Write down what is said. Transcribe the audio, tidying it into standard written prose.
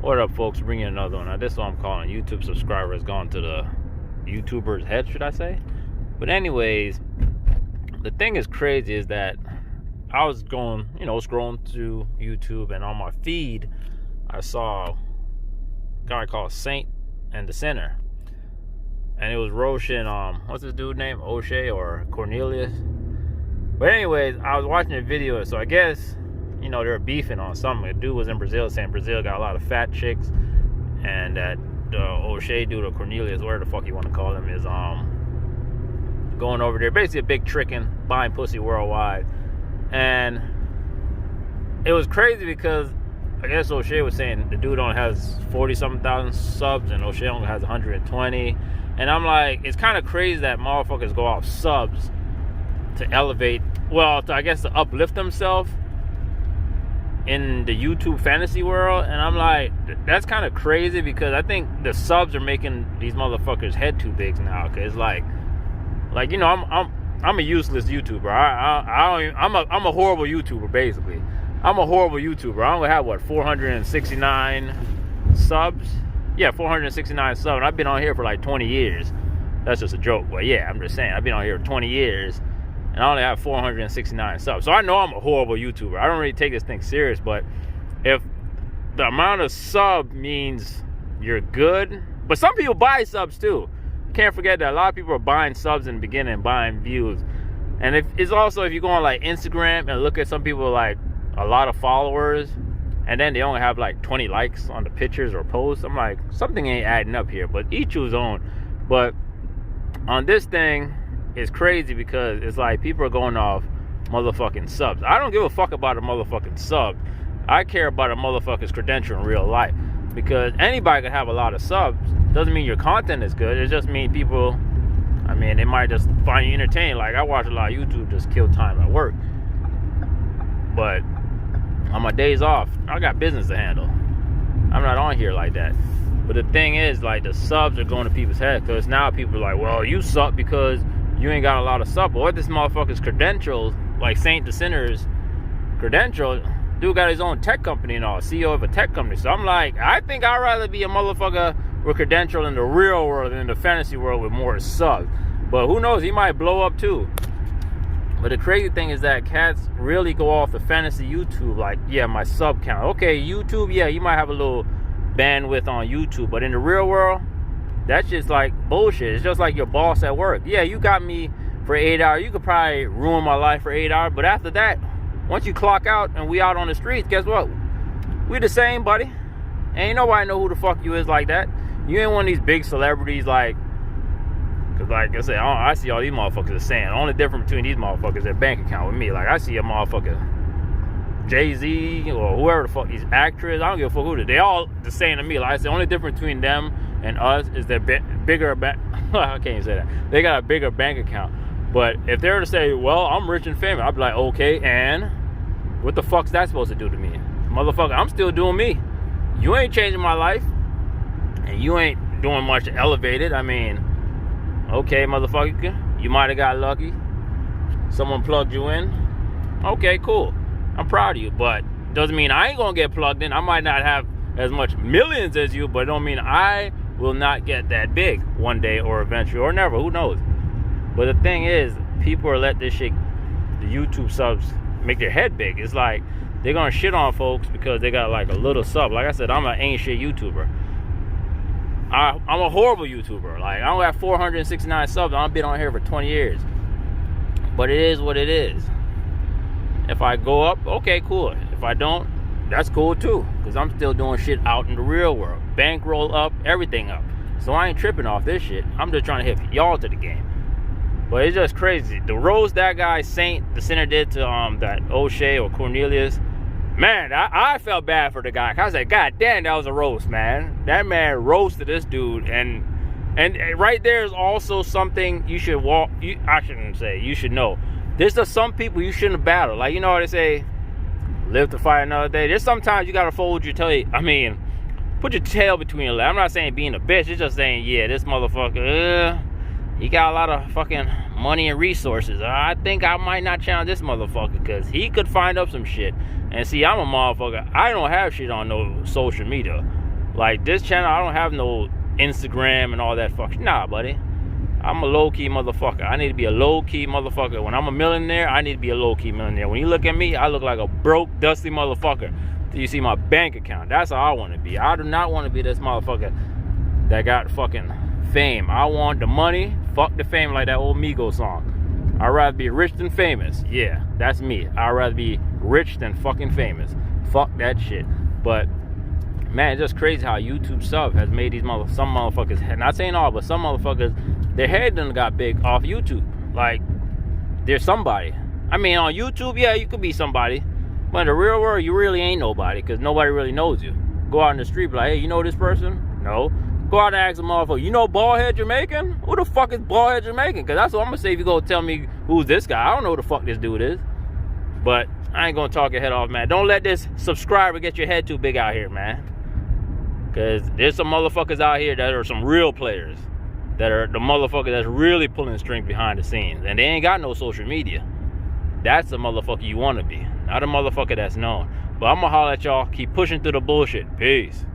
What up, folks? Bringing another one. Now, this one I'm calling YouTube subscriber has gone to the YouTuber's head, should I say? But anyways, the thing is crazy is that I was going, scrolling through YouTube, and on my feed, I saw a guy called Saint and the Sinner, and it was Roche and what's this dude name? O'Shea or Cornelius? But anyways, I was watching a video, so I guess they were beefing on something. The dude was in Brazil saying Brazil got a lot of fat chicks, and that O'Shea dude or Cornelius, whatever the fuck you want to call him, is going over there, basically a big tricking, buying pussy worldwide. And it was crazy because I guess O'Shea was saying the dude only has 40-something thousand subs and O'Shea only has 120. And I'm like, it's kind of crazy that motherfuckers go off subs to elevate, I guess to uplift themselves in the YouTube fantasy world. And I'm like, that's kind of crazy because I think the subs are making these motherfuckers head too big now. Cause I'm a useless YouTuber. I'm a horrible YouTuber basically. I'm a horrible YouTuber. I only have 469 subs. Yeah, 469 subs. And I've been on here for like 20 years. That's just a joke, but yeah, I'm just saying I've been on here for 20 years. And I only have 469 subs. So I know I'm a horrible YouTuber. I don't really take this thing serious, but if the amount of sub means you're good, but some people buy subs too. Can't forget that a lot of people are buying subs in the beginning and buying views. And if you go on like Instagram and look at some people like a lot of followers, and then they only have like 20 likes on the pictures or posts, I'm like, something ain't adding up here. But each to his own. But on this thing, it's crazy because it's like people are going off motherfucking subs. I don't give a fuck about a motherfucking sub. I care about a motherfucker's credential in real life. Because anybody could have a lot of subs. Doesn't mean your content is good. It just means people, they might just find you entertaining. Like, I watch a lot of YouTube just kill time at work. But on my days off, I got business to handle. I'm not on here like that. But the thing is, like, the subs are going to people's heads. Because now people are like, well, you suck because you ain't got a lot of subs. But what this motherfucker's credentials, like Saint the Sinner's credentials, dude got his own tech company and all, CEO of a tech company. So I'm like, I think I'd rather be a motherfucker with credential in the real world than in the fantasy world with more subs. But who knows, he might blow up too. But the crazy thing is that cats really go off the fantasy YouTube, like, yeah, my sub count. Okay, YouTube, yeah, you might have a little bandwidth on YouTube, but in the real world, that's just like bullshit. It's just like your boss at work. Yeah, you got me for 8 hours. You could probably ruin my life for 8 hours, but after that, once you clock out and we out on the streets, guess what? We the same, buddy. Ain't nobody know who the fuck you is like that. You ain't one of these big celebrities like, cause like I said, I see all these motherfuckers are saying. The only difference between these motherfuckers is their bank account with me. Like, I see a motherfucker, Jay-Z or whoever the fuck, these actors, I don't give a fuck who they all the same to me. Like I said, the only difference between them and us is their bigger I can't even say that. They got a bigger bank account. But if they were to say, well, I'm rich and famous, I'd be like, okay, and what the fuck's that supposed to do to me? Motherfucker, I'm still doing me. You ain't changing my life. And you ain't doing much to elevate it. Okay, motherfucker, you might have got lucky. Someone plugged you in. Okay, cool. I'm proud of you. But doesn't mean I ain't gonna get plugged in. I might not have as much millions as you, but it don't mean I will not get that big one day or eventually or never. Who knows? But the thing is, people are letting this shit, the YouTube subs, make their head big. It's like they're gonna shit on folks because they got like a little sub. Like I said, I'm an ain't shit YouTuber. I'm a horrible YouTuber. Like, I only have 469 subs. I've been on here for 20 years. But it is what it is. If I go up, okay, cool. If I don't, that's cool too. Because I'm still doing shit out in the real world. Bankroll up, everything up. So I ain't tripping off this shit. I'm just trying to hit y'all to the game. But it's just crazy. The roast that guy Saint the Sinner did to that O'Shea or Cornelius, man, I felt bad for the guy. I said, God damn, that was a roast, man. That man roasted this dude, and right there is also something you should I shouldn't say, you should know. There's just some people you shouldn't battle. Like, you know what they say, live to fight another day. There's sometimes you gotta fold your tail. Put your tail between your legs. I'm not saying being a bitch. It's just saying, yeah, this motherfucker, he got a lot of fucking money and resources. I think I might not challenge this motherfucker because he could find up some shit. And see, I'm a motherfucker. I don't have shit on no social media. Like this channel, I don't have no Instagram and all that fuck. Nah, buddy. I'm a low-key motherfucker. I need to be a low-key motherfucker. When I'm a millionaire, I need to be a low-key millionaire. When you look at me, I look like a broke, dusty motherfucker. You see my bank account. That's how I want to be. I do not want to be this motherfucker that got fucking fame. I want the money. Fuck the fame, like that old Migos song. I'd rather be rich than famous. Yeah, that's me. I'd rather be rich than fucking famous. Fuck that shit. But man, it's just crazy how YouTube sub has made these some motherfuckers, not saying all, but some motherfuckers, their head done got big off YouTube. Like, there's somebody. I mean, on YouTube, yeah, you could be somebody. But in the real world, you really ain't nobody, because nobody really knows you. Go out in the street, be like, hey, you know this person? No. Go out and ask a motherfucker, you know Baldhead Jamaican? Who the fuck is Baldhead Jamaican? Because that's what I'm going to say if you go tell me who's this guy. I don't know who the fuck this dude is. But I ain't going to talk your head off, man. Don't let this subscriber get your head too big out here, man. Because there's some motherfuckers out here that are some real players. That are the motherfucker that's really pulling strings behind the scenes. And they ain't got no social media. That's the motherfucker you want to be. Not a motherfucker that's known. But I'm going to holler at y'all. Keep pushing through the bullshit. Peace.